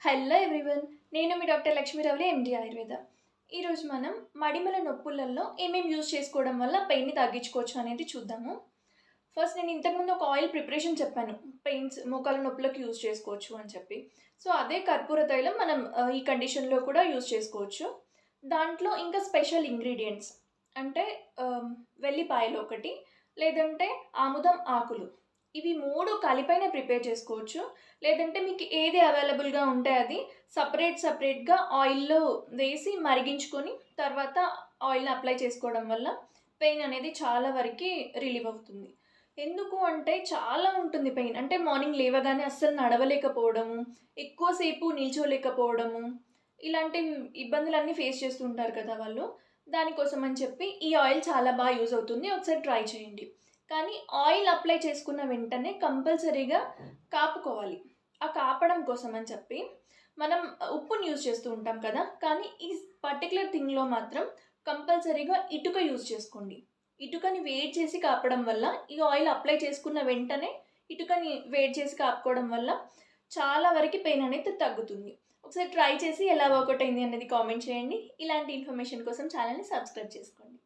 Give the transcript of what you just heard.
Hello everyone. నేను మీ doctor లక్ష్మీరవలి ఎండి ఆయుర్వేద. ఈరోజు మనం మడిమల నొప్పులలో ఏమేమి యూజ్ చేసుకోవడం వల్ల పెయిన్ని తగ్గించుకోవచ్చు అనేది చూద్దాము. ఫస్ట్ నేను ఇంతకుముందు ఒక ఆయిల్ ప్రిపరేషన్ చెప్పాను. మోకాళ్ళ నొప్పులకు యూజ్ చేసుకోవచ్చు అని చెప్పి. సో, అదే కర్పూర తైలం మనం ఈ కండిషన్‌లో కూడా యూజ్ చేసుకోవచ్చు. దాంట్లో ఇంకా స్పెషల్ ఇంగ్రీడియెంట్స్ అంటే వెల్లిపాయలు ఒకటి, లేదంటే ఆముదం ఆకులు. ఇవి 3 కలిపైనా ప్రిపేర్ చేసుకోవచ్చు. లేదంటే మీకు ఏది అవైలబుల్‌గా ఉంటే అది సెపరేట్‌గా ఆయిల్‌లో వేసి మరిగించుకొని తర్వాత ఆయిల్‌ని అప్లై చేసుకోవడం వల్ల పెయిన్ అనేది చాలా వరకి రిలీవ్ అవుతుంది. ఎందుకు అంటే చాలా ఉంటుంది పెయిన్. అంటే మార్నింగ్ లేవగానే అస్సలు నడవలేకపోవడము, ఎక్కువ సేపు నిల్చోలేకపోవడము, ఇలాంటి ఇబ్బందులన్నీ ఫేస్ చేస్తూ ఉంటారు కదా వాళ్ళు. దానికోసం అని చెప్పి ఈ ఆయిల్ చాలా యూజ్ అవుతుంది. ఒకసారి ట్రై చేయండి. కానీ ఆయిల్ అప్లై చేసుకున్న వెంటనే కంపల్సరీగా కాపుకోవాలి. ఆ కాపడం కోసం అని చెప్పి మనం ఉప్పుని యూజ్ చేస్తూ ఉంటాం కదా! కానీ ఈ పర్టిక్యులర్ థింగ్‌లో మాత్రం కంపల్సరీగా ఇటుక యూజ్ చేసుకోండి. ఇటుకని వేడి చేసి కాపడం వల్ల ఈ ఆయిల్ అప్లై చేసుకున్న వెంటనే ఇటుకని వేడి చేసి కాపుకోవడం వల్ల చాలా వరకి పెయిన్ అనేది తగ్గుతుంది. ఒకసారి ట్రై చేసి ఎలా వర్కౌట్ అయింది అనేది కామెంట్ చేయండి. ఇలాంటి ఇన్ఫర్మేషన్ కోసం ఛానెల్‌ని సబ్స్క్రైబ్ చేసుకోండి.